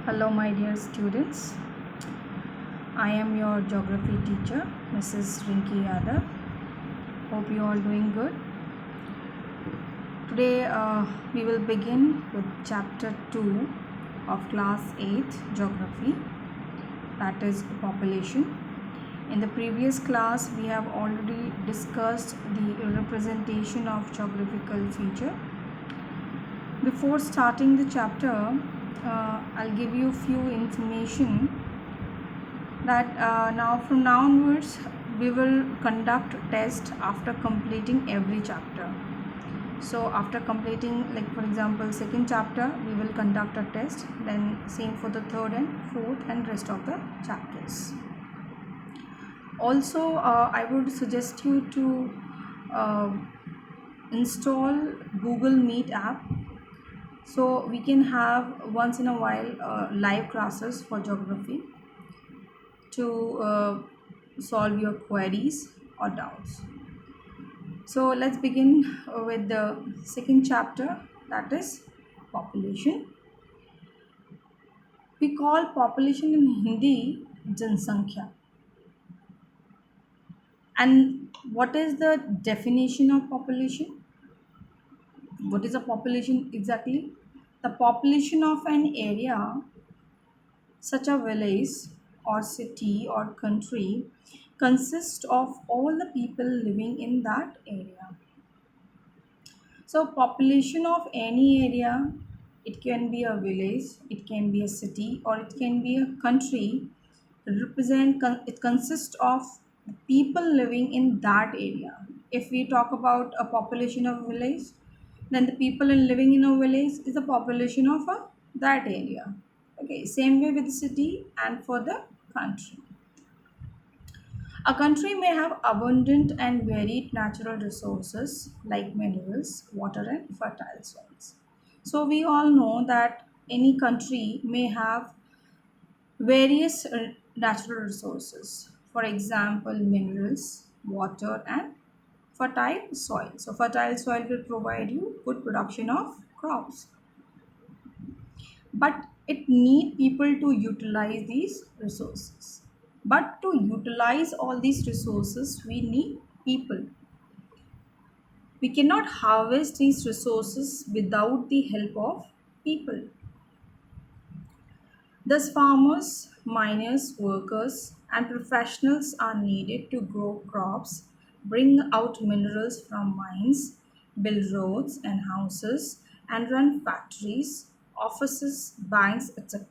Hello, my dear students. I am your geography teacher, Mrs. Rinki Yadav. Hope you all doing good. Today, we will begin with chapter 2 of class 8 geography, that is population. In the previous class, we have already discussed the representation of geographical feature. Before starting the chapter, I'll give you few information that now from now onwards we will conduct test after completing every chapter. So after completing, like for example, second chapter, we will conduct a test, then same for the third and fourth and rest of the chapters. Also, I would suggest you to uh, install Google Meet app, so we can have once in a while live classes for geography to solve your queries or doubts. So let's begin with the second chapter, that is population. We call population in Hindi Jansankhya. And what is the definition of population? What is a population exactly? The population of an area, such a village or city or country, consists of all the people living in that area. So population of any area, it can be a village, it can be a city, or it can be a country. It consists of people living in that area. If we talk about a population of a village, then the people living in a village is the population of that area. Okay, same way with the city and for the country. A country may have abundant and varied natural resources like minerals, water, and fertile soils. So, we all know that any country may have various natural resources. For example, minerals, water, and fertile soil. So, fertile soil will provide you good production of crops, but it need people to utilize these resources. But to utilize all these resources, we need people. We cannot harvest these resources without the help of people. Thus, farmers, miners, workers, and professionals are needed to grow crops, bring out minerals from mines, build roads and houses, and run factories, offices, banks, etc.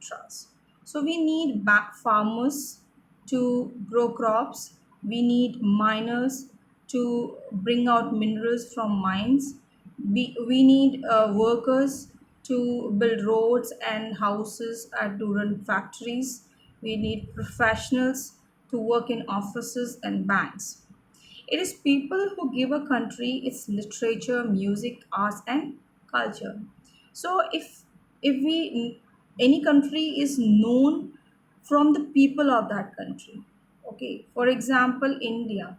So, we need farmers to grow crops, we need miners to bring out minerals from mines, we need workers to build roads and houses and to run factories. We need professionals to work in offices and banks. It is people who give a country its literature, music, arts, and culture. So, if we any country is known from the people of that country. Okay, for example, India.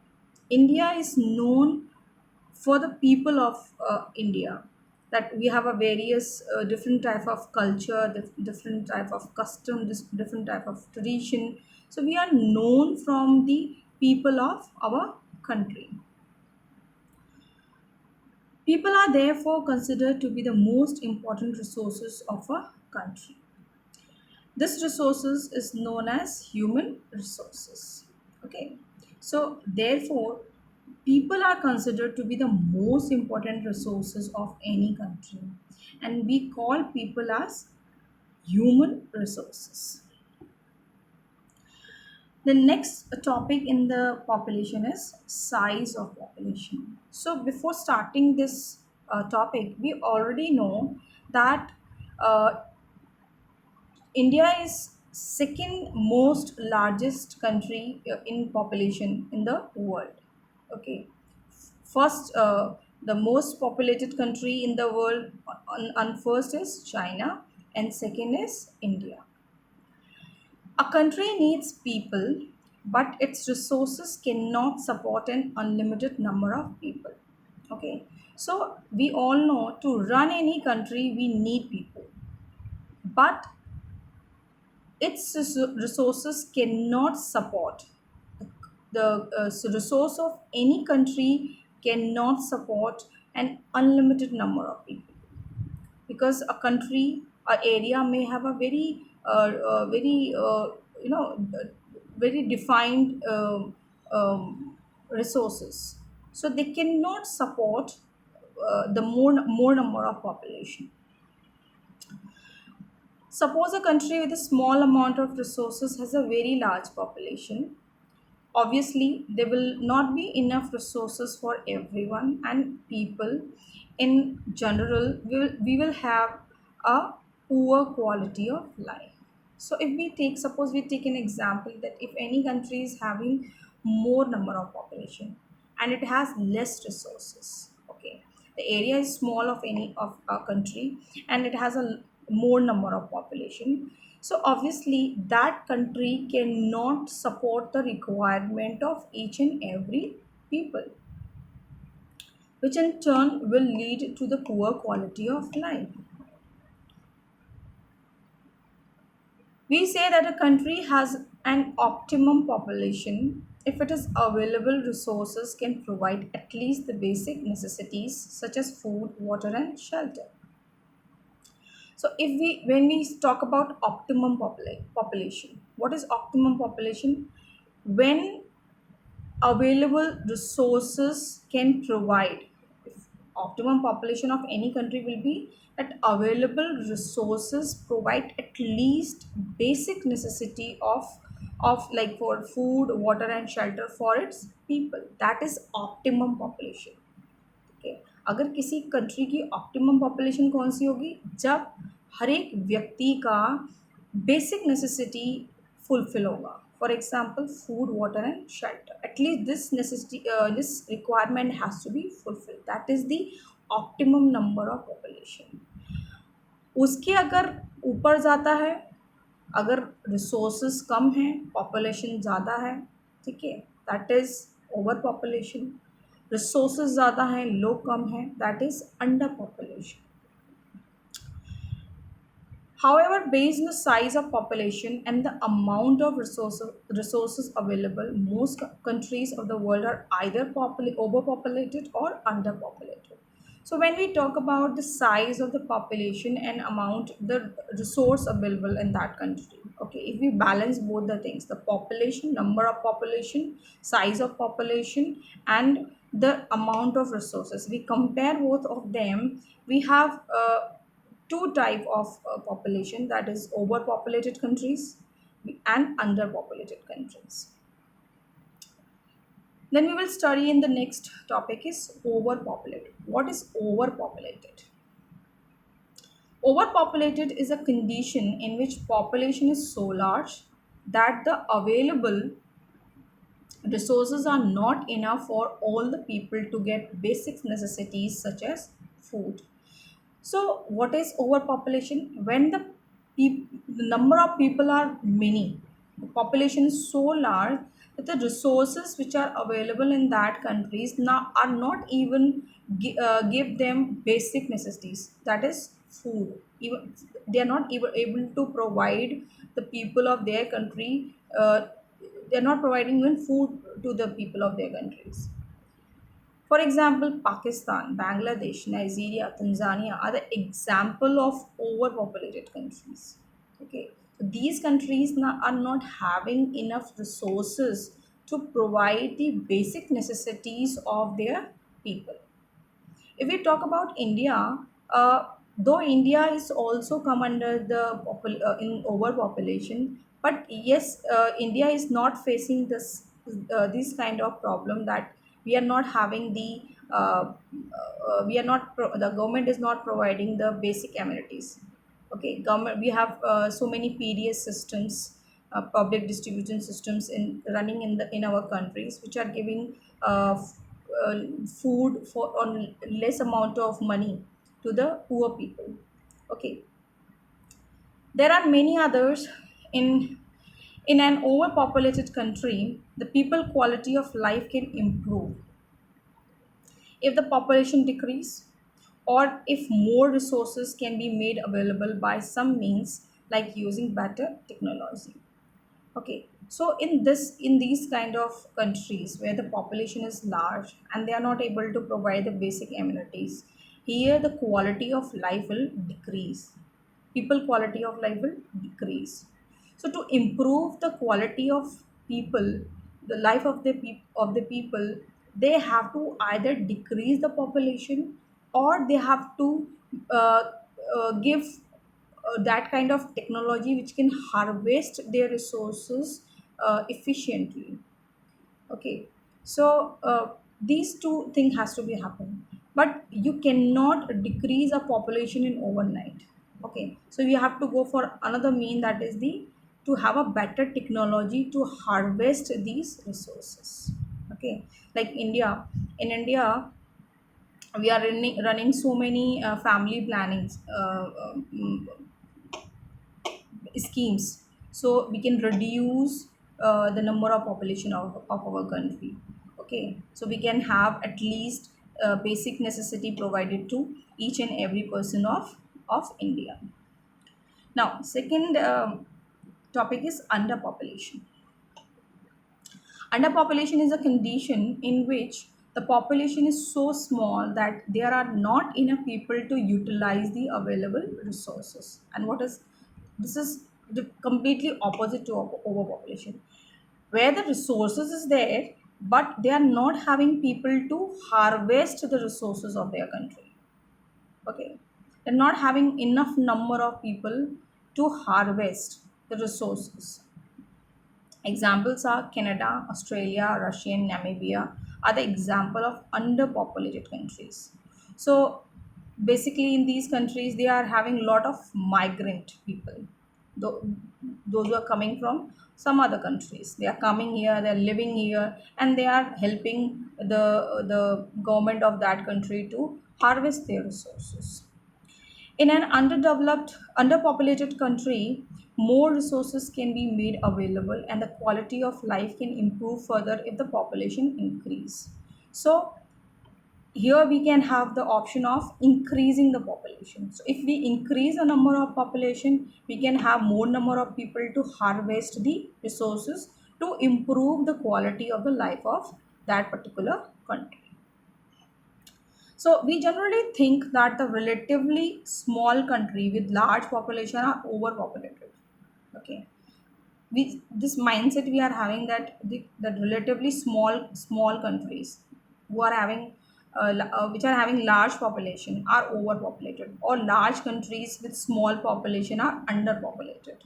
India is known for the people of India, that we have a various different type of culture, different type of custom, different type of tradition. So we are known from the people of our country. People are therefore considered to be the most important resources of a country. This resources is known as human resources. Okay, so therefore people are considered to be the most important resources of any country, and we call people as human resources. The next topic in the population is size of population. So before starting this topic, we already know that uh, India is second most largest country in population in the world. Okay, first, the most populated country in the world on first is China, and second is India. A country needs people, but its resources cannot support an unlimited number of people. Okay, so we all know to run any country we need people, but its resources cannot support the resource of any country cannot support an unlimited number of people, because a country, a area may have a very you know uh, very defined resources, so they cannot support the more number of population. Suppose a country with a small amount of resources has a very large population. Obviously, there will not be enough resources for everyone, and people in general we will have a poor quality of life. So, if we take, suppose we take an example that if any country is having more number of population and it has less resources, okay, the area is small of any of a country and it has a more number of population, so obviously that country cannot support the requirement of each and every people, which in turn will lead to the poor quality of life. We say that a country has an optimum population if it is available resources can provide at least the basic necessities such as food, water and shelter. So if we when we talk about optimum population, what is optimum population? When available resources can provide. If optimum population of any country will be that available resources provide at least basic necessity of like for food, water and shelter for its people. That is optimum population. Okay. अगर किसी country की optimum population कौन सी होगी, जब हर एक व्यक्ति का basic necessity fulfil होगा. For example food, water and shelter, at least this necessity, this requirement has to be fulfil. That is the optimum number of population. उसके अगर ऊपर जाता है, अगर रिसोर्सेज कम हैं, पॉपुलेशन ज़्यादा है, ठीक है, that is over population. Resources ज़्यादा हैं, लोग कम हैं, that is under population. However, based on the size of population and the amount of resources available, most countries of the world are either overpopulated or underpopulated. So, when we talk about the size of the population and amount, the resource available in that country, okay, if we balance both the things, the population, number of population, size of population, and the amount of resources, we compare both of them, we have two type of population, that is overpopulated countries and underpopulated countries. Then we will study in the next topic is overpopulated. What is overpopulated? Overpopulated is a condition in which population is so large that the available resources are not enough for all the people to get basic necessities such as food. So, what is overpopulation? When the number of people are many, the population is so large that the resources which are available in that countries now are not even give them basic necessities. That is food. Even they are not even able to provide the people of their country. They are not providing even food to the people of their countries. For example, Pakistan, Bangladesh, Nigeria, Tanzania are the example of overpopulated countries. Okay, so these countries now are not having enough resources to provide the basic necessities of their people. If we talk about India, though India is also come under the in overpopulation, but yes, India is not facing this kind of problem that we are not having we are not the government is not providing the basic amenities. Okay, government, we have so many PDS systems, public distribution systems in running in our countries, which are giving uh, food for on less amount of money to the poor people. Okay, there are many others. In an overpopulated country, the people quality of life can improve if the population decrease, or if more resources can be made available by some means like using better technology. Okay, so in these kind of countries where the population is large and they are not able to provide the basic amenities, here the quality of life will decrease. People quality of life will decrease. So to improve the quality of people, the life of the people, they have to either decrease the population, or they have to give that kind of technology which can harvest their resources efficiently. Okay, so these two things has to be happen, but you cannot decrease a population in overnight. Okay, so you have to go for another mean, that is the to have a better technology to harvest these resources. Okay, like India, in India we are running so many family plannings schemes, so we can reduce the number of population of our country. Okay, so we can have at least basic necessity provided to each and every person of India. Now second topic is underpopulation. Underpopulation is a condition in which the population is so small that there are not enough people to utilize the available resources. And what is this is the completely opposite to overpopulation, where the resources is there, but they are not having people to harvest the resources of their country. Okay, they're not having enough number of people to harvest the resources. Examples are Canada, Australia, Russia, and Namibia are the example of underpopulated countries. So basically, in these countries, they are having a lot of migrant people. Tho- Those who are coming from some other countries, they are coming here, they are living here, and they are helping the government of that country to harvest their resources. In an underdeveloped, underpopulated country, more resources can be made available and the quality of life can improve further if the population increase. So here we can have the option of increasing the population. So if we increase the number of population, we can have more number of people to harvest the resources to improve the quality of the life of that particular country. So we generally think that the relatively small country with large population are overpopulated. Okay, we this mindset we are having that that relatively small countries who are having which are having large population are overpopulated, or large countries with small population are underpopulated.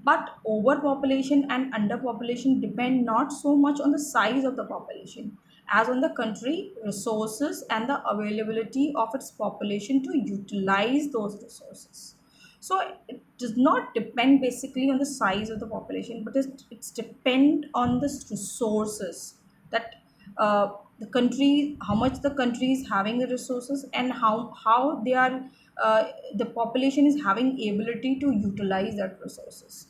But overpopulation and underpopulation depend not so much on the size of the population as on the country resources and the availability of its population to utilize those resources. So it does not depend basically on the size of the population, but it's depend on the resources that the country, how much the country is having the resources, and how they are the population is having ability to utilize that resources.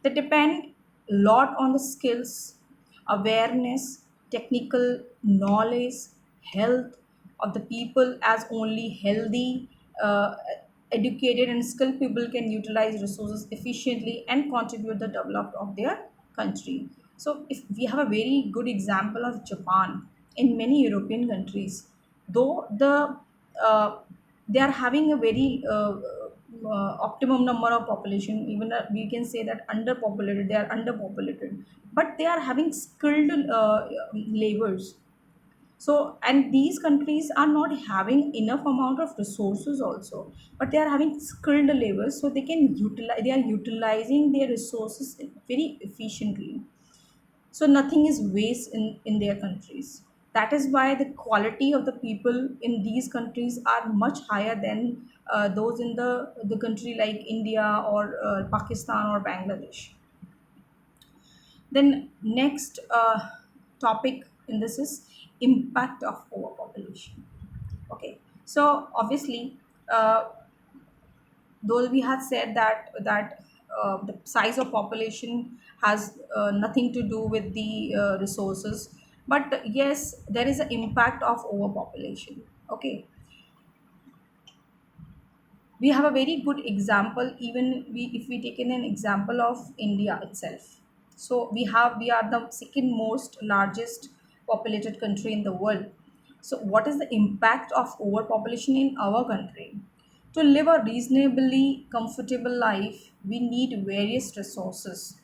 They depend a lot on the skills, awareness, technical knowledge, health of the people, as only healthy, educated, and skilled people can utilize resources efficiently and contribute the development of their country. So, if we have a very good example of Japan in many European countries, though uh, they are having a very optimum number of population, even we can say that underpopulated, they are underpopulated, but they are having skilled labors. So and these countries are not having enough amount of resources also, but they are having skilled labors, so they can utilize, they are utilizing their resources very efficiently. So nothing is waste in their countries. That is why the quality of the people in these countries are much higher than those in the country like India or Pakistan or Bangladesh. Then next topic in this is impact of overpopulation. Okay, so obviously uh, though we have said that the size of population has nothing to do with the resources, but yes, there is an impact of overpopulation. Okay, We have a very good example, even if we take in an example of India itself. So we are the second most largest populated country in the world. So what is the impact of overpopulation in our country? To live a reasonably comfortable life, we need various resources: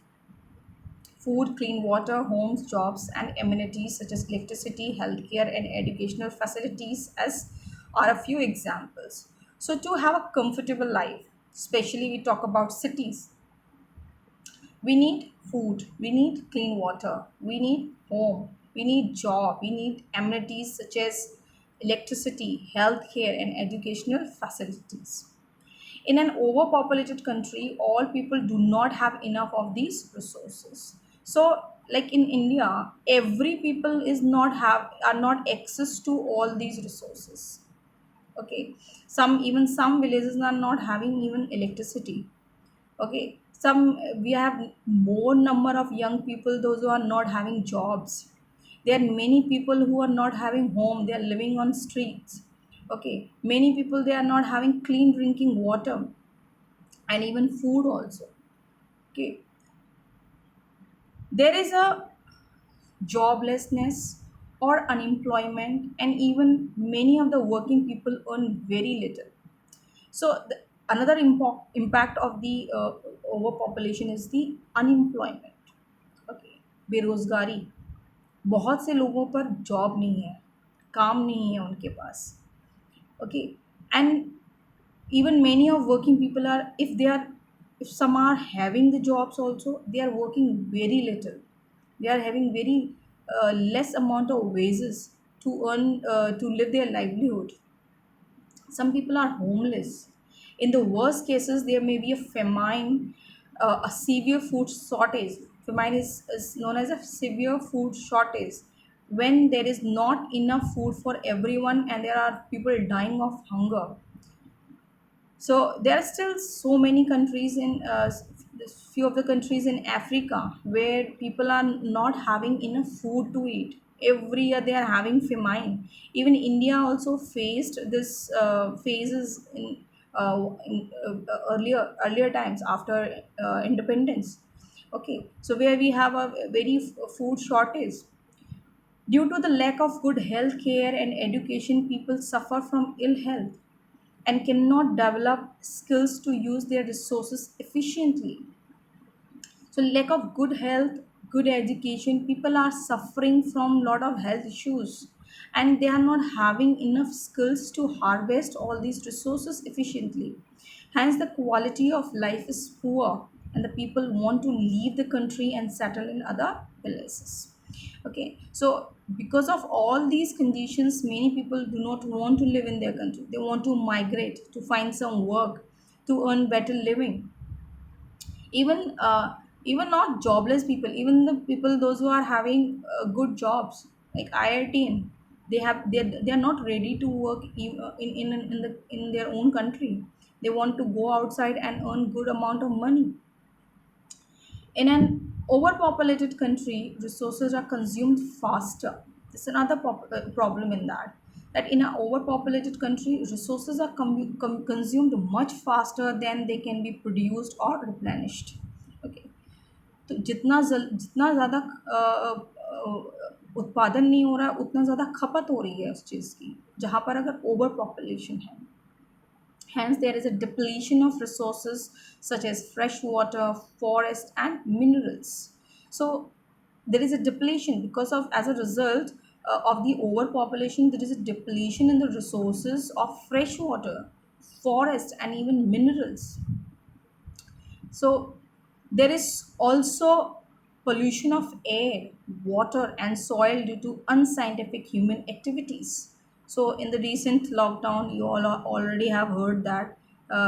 food, clean water, homes, jobs, and amenities such as electricity, healthcare, and educational facilities as are a few examples. So to have a comfortable life, especially we talk about cities, we need food, we need clean water, we need home, we need job, we need amenities such as electricity, healthcare, and educational facilities. In an overpopulated country, all people do not have enough of these resources. So like in India, every people is not have are not access to all these resources. Okay, some villages are not having even electricity. Okay, some we have more number of young people, those who are not having jobs. There are many people who are not having home, they are living on streets. Okay, many people, they are not having clean drinking water and even food also. Okay, there is a joblessness or unemployment, and even many of the working people earn very little. So another impact of the overpopulation is the unemployment. Okay, बेरोजगारी, बहुत से लोगों पर job नहीं है, काम नहीं है उनके पास. Okay, and even many of working people are, if some are having the jobs also, they are working very little. They are having very less amount of wages to earn, to live their livelihood. Some people are homeless. In the worst cases, there may be a famine, a severe food shortage. Famine is known as a severe food shortage, when there is not enough food for everyone and there are people dying of hunger. So there are still so many countries in few of the countries in Africa where people are not having enough food to eat. Every year they are having famine. Even India also faced this phases in earlier times after independence. Okay, so where we have a very food shortage. Due to the lack of good health care and education, people suffer from ill health and cannot develop skills to use their resources efficiently. So lack of good health, good education, people are suffering from lot of health issues, and they are not having enough skills to harvest all these resources efficiently. Hence the quality of life is poor, and the people want to leave the country and settle in other places. Okay, so because of all these conditions, many people do not want to live in their country. They want to migrate to find some work, to earn better living. Even even not jobless people, even the people those who are having good jobs like IIT, they are not ready to work in their own country. They want to go outside and earn good amount of money. In an overpopulated country, resources are consumed faster. There's another problem in that. That in an overpopulated country, resources are consumed much faster than they can be produced or replenished. Okay, तो जितना ज़्यादा उत्पादन नहीं हो रहा है, उतना ज़्यादा खपत हो रही है उस चीज़ की, जहाँ पर अगर ओवर पॉपुलेशन है. Hence, there is a depletion of resources such as fresh water, forest, and minerals. So, there is a depletion because of, as a result of the overpopulation, there is a depletion in the resources of fresh water, forest, and even minerals. So there is also pollution of air, water, and soil due to unscientific human activities. So in the recent lockdown, you all already have heard that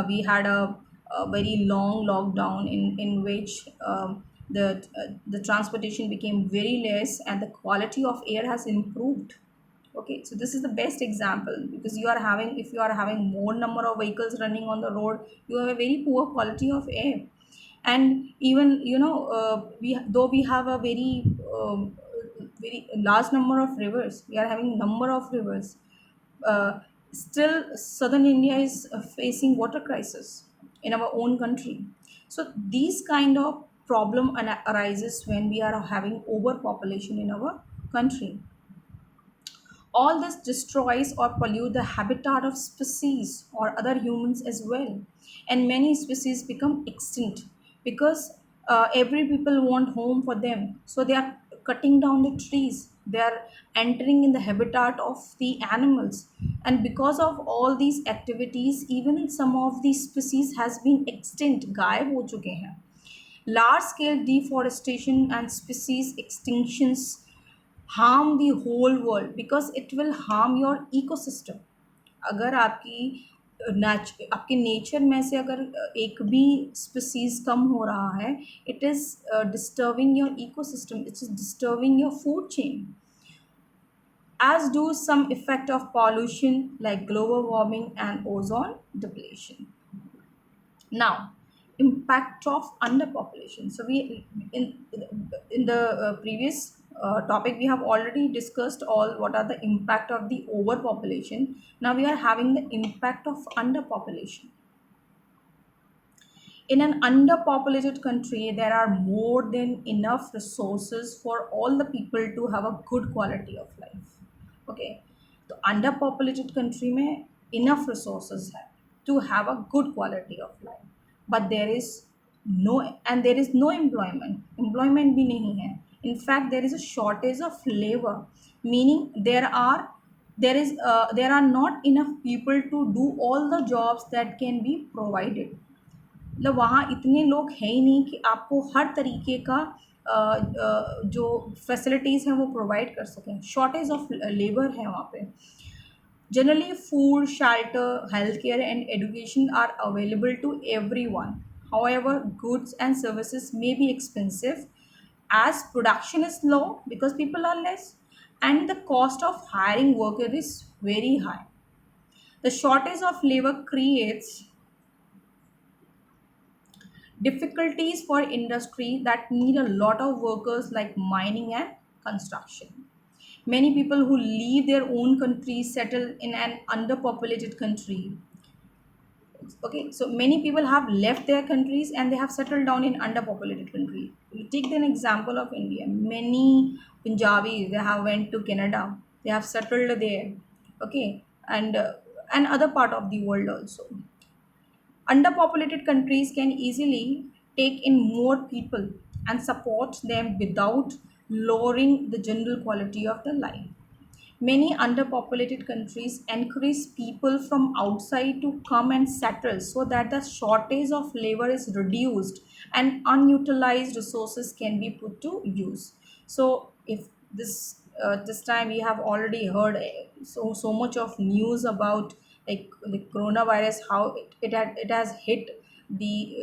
we had a very long lockdown in which the transportation became very less and the quality of air has improved. Okay, so this is the best example, because you are having, if you are having more number of vehicles running on the road, you have a very poor quality of air. And even we, though we have a very large number of rivers, we are having number of rivers, uh, still southern India is facing water crisis in our own country. So these kind of problem arises when we are having overpopulation in our country. All this destroys or pollute the habitat of species or other humans as well. And many species become extinct because every people want home for them. So they are cutting down the trees. They are entering in the habitat of the animals. And because of all these activities, even some of these species has been extinct, गायब हो चुके हैं. Large scale deforestation and species extinctions harm the whole world because it will harm your ecosystem. अगर आपके nature में से अगर एक भी स्पीसीज कम हो रहा है, it is disturbing your ecosystem, it is disturbing your food chain, as do some effect of pollution like global warming and ozone depletion. Now, impact of underpopulation. So we in the previous topic we have already discussed all what are the impact of the overpopulation. Now we are having the impact of underpopulation. In an underpopulated country, there are more than enough resources for all the people to have a good quality of life. Okay, तो underpopulated country में enough resources है to have a good quality of life, but there is no, and there is no employment भी नहीं है. In fact, there is a shortage of labor, meaning there are not enough people to do all the jobs that can be provided. मतलब वहाँ इतने लोग हैं ही नहीं कि आपको हर तरीके का जो फैसिलिटीज़ हैं वो प्रोवाइड कर सकें. शॉर्टेज ऑफ लेबर है वहाँ पे. Generally, food, shelter, healthcare, and education are available to everyone. However, goods and services may be expensive as production is low because people are less, and the cost of hiring worker is very high. The shortage of labor creates difficulties for industry that need a lot of workers like mining and construction. Many people who leave their own country settle in an underpopulated country. Okay, so many people have left their countries and they have settled down in underpopulated country. You take an example of India. Many Punjabis they have went to Canada. They have settled there. Okay, and other part of the world also. Underpopulated countries can easily take in more people and support them without lowering the general quality of their life. Many underpopulated countries encourage people from outside to come and settle so that the shortage of labor is reduced and unutilized resources can be put to use. So, if this time we have already heard so much of news about like the coronavirus, how it has hit the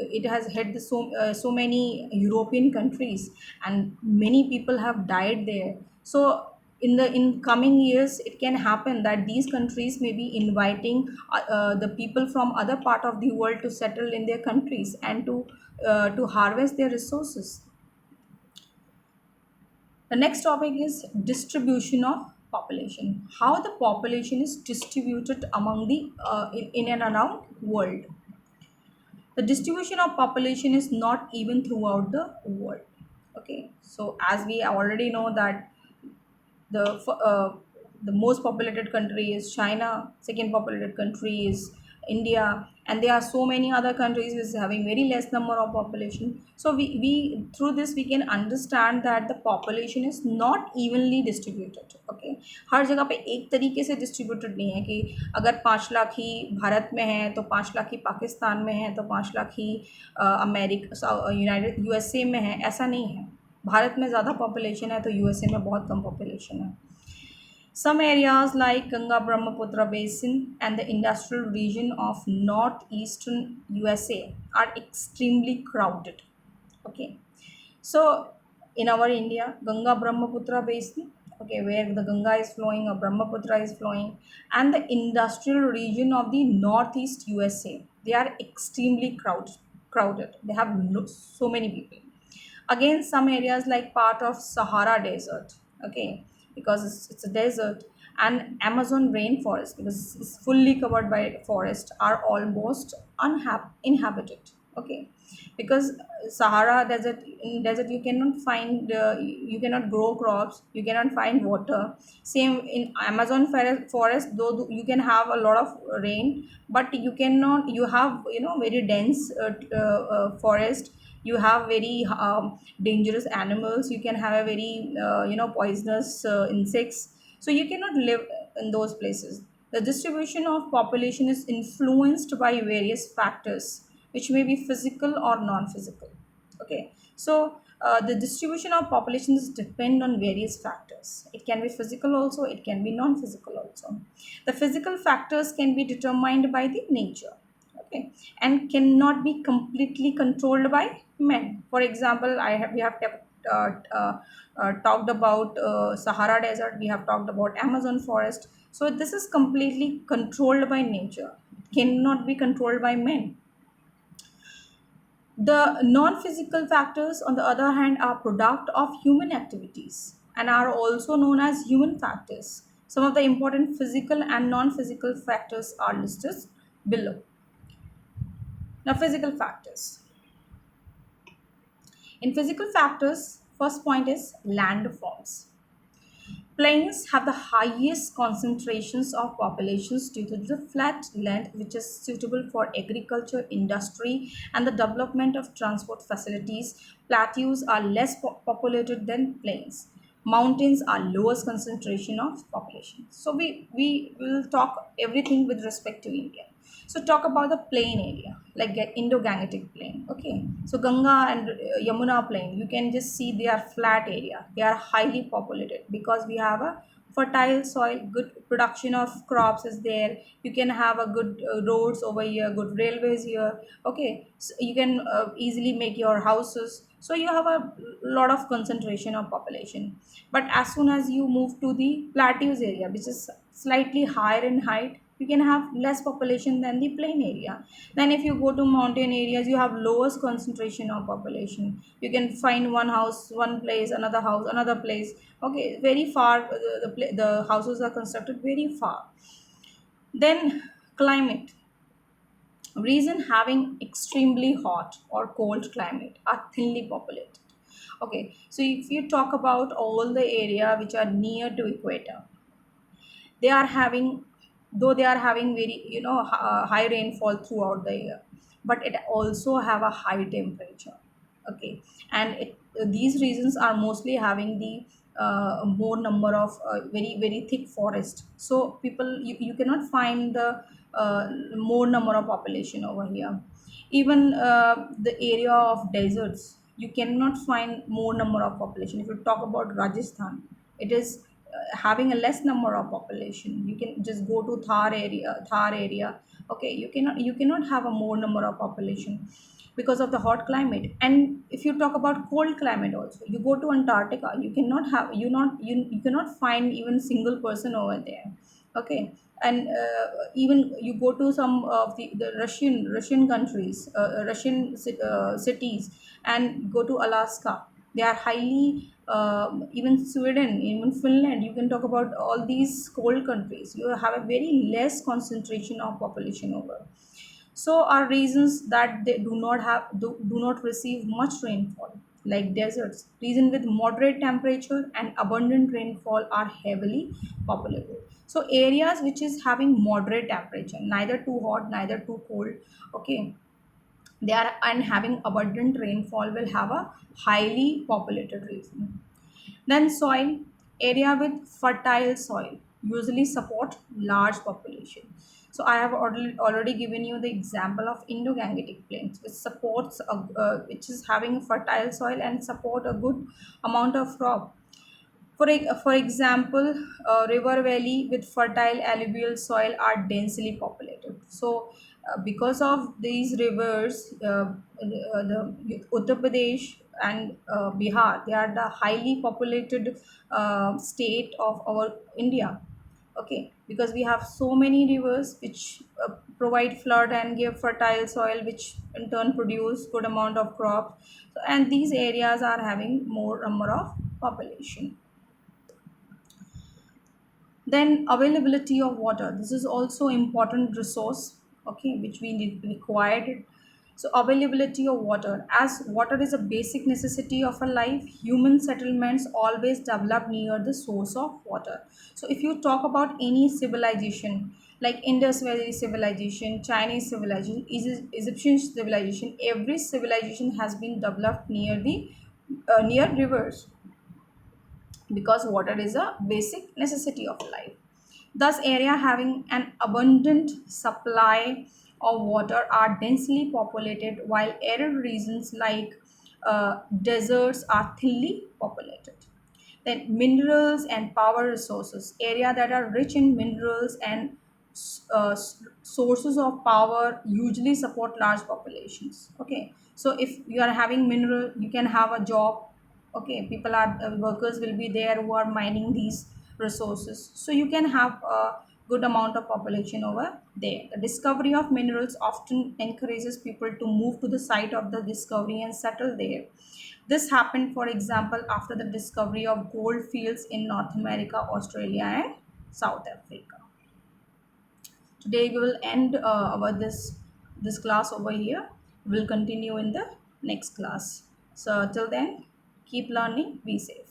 so many European countries, and many people have died there. So in coming years it can happen that these countries may be inviting the people from other part of the world to settle in their countries and to harvest their resources. The next topic is distribution of population. How the population is distributed among the in and around world. The distribution of population is not even throughout the world. Okay, so as we already know that the the most populated country is China. Second populated country is India, and there are so many other countries is having very less number of population. So we through this we can understand that the population is not evenly distributed. Okay, हर जगह पे एक तरीके से distributed नहीं है कि अगर 5 लाख ही भारत में है तो 5 लाख ही पाकिस्तान में है तो 5 लाख ही अमेरिका यूनाइटेड यूएसए में है, ऐसा नहीं है. भारत में ज़्यादा पॉपुलेशन है तो यूएसए में बहुत कम पॉपुलेशन है. Some areas like Ganga Brahmaputra Basin and the industrial region of northeastern USA are extremely crowded. Okay, so in our India, Ganga Brahmaputra Basin, okay, where the Ganga is flowing or Brahmaputra is flowing, and the industrial region of the northeast USA, they are extremely crowded. They have so many people. Again, some areas like part of Sahara Desert, okay, because it's a desert, and Amazon rainforest, because it's fully covered by forest, are almost inhabited. Okay, because Sahara desert, in desert you cannot find you cannot grow crops, you cannot find water. Same in Amazon forest, though you can have a lot of rain, but you cannot, you have, very dense forest. You have very dangerous animals, you can have a very poisonous insects, so you cannot live in those places. The distribution of population is influenced by various factors, which may be physical or non-physical. Okay, so the distribution of populations depend on various factors. It can be physical also, it can be non-physical also. The physical factors can be determined by the nature, okay, and cannot be completely controlled by men. For example, we have talked about Sahara desert, we have talked about Amazon forest. So this is completely controlled by nature, cannot be controlled by men. The non-physical factors, on the other hand, are product of human activities and are also known as human factors. Some of the important physical and non-physical factors are listed below. Now, physical factors. In physical factors, first point is landforms. Plains have the highest concentrations of populations due to the flat land, which is suitable for agriculture, industry, and the development of transport facilities. Plateaus are less populated than plains. Mountains are lowest concentration of population. So we will talk everything with respect to India. So talk about the plain area, like Indo-Gangetic plain. Okay, so Ganga and Yamuna plain, you can just see they are flat area. They are highly populated because we have a fertile soil, good production of crops is there. You can have a good roads over here, good railways here. Okay, so you can easily make your houses. So you have a lot of concentration of population. But as soon as you move to the plateaus area, which is slightly higher in height, you can have less population than the plain area. Then if you go to mountain areas, you have lowest concentration of population. You can find one house, one place, another house, another place. Okay, very far, the houses are constructed very far. Then climate. Reason having extremely hot or cold climate are thinly populated. Okay, so if you talk about all the area which are near to equator, they are having, though they are having very high rainfall throughout the year, but it also have a high temperature. Okay, and these regions are mostly having the more number of very thick forest, so you cannot find the more number of population over here. Even the area of deserts, you cannot find more number of population. If you talk about Rajasthan, it is having a less number of population. You can just go to Thar area. Okay, you cannot have a more number of population because of the hot climate. And if you talk about cold climate also, you go to Antarctica, you cannot find even single person over there. Okay, and even you go to some of the Russian countries, cities, and go to Alaska, they are highly, even Sweden, even Finland, you can talk about all these cold countries, you have a very less concentration of population over. So are regions that they do not receive much rainfall, like deserts. Regions with moderate temperature and abundant rainfall are heavily populated. So areas which is having moderate temperature, neither too hot, neither too cold, okay, they are, and having abundant rainfall, will have a highly populated region. Then soil, area with fertile soil usually support large population. So I have already given you the example of Indo-Gangetic plains, which supports which is having a fertile soil and support a good amount of crop. For example, river valley with fertile alluvial soil are densely populated. So, because of these rivers, the Uttar Pradesh and Bihar, they are the highly populated state of our India. Okay, because we have so many rivers which provide flood and give fertile soil, which in turn produce good amount of crops. So, and these areas are having more number of population. Then availability of water, this is also important resource, okay, which we need required. So availability of water, as water is a basic necessity of a life, human settlements always develop near the source of water. So if you talk about any civilization like Indus Valley civilization, Chinese civilization, Egyptian civilization, every civilization has been developed near the near rivers, because water is a basic necessity of life. Thus, area having an abundant supply of water are densely populated, while arid regions like deserts are thinly populated. Then, minerals and power resources, area that are rich in minerals and sources of power usually support large populations. Okay, so if you are having mineral, you can have a job. Okay, people are workers will be there who are mining these resources, so you can have a good amount of population over there. The discovery of minerals often encourages people to move to the site of the discovery and settle there. This happened, for example, after the discovery of gold fields in North America, Australia, and South Africa. Today we will end our this class over here. We will continue in the next class. So till then, keep learning, be safe.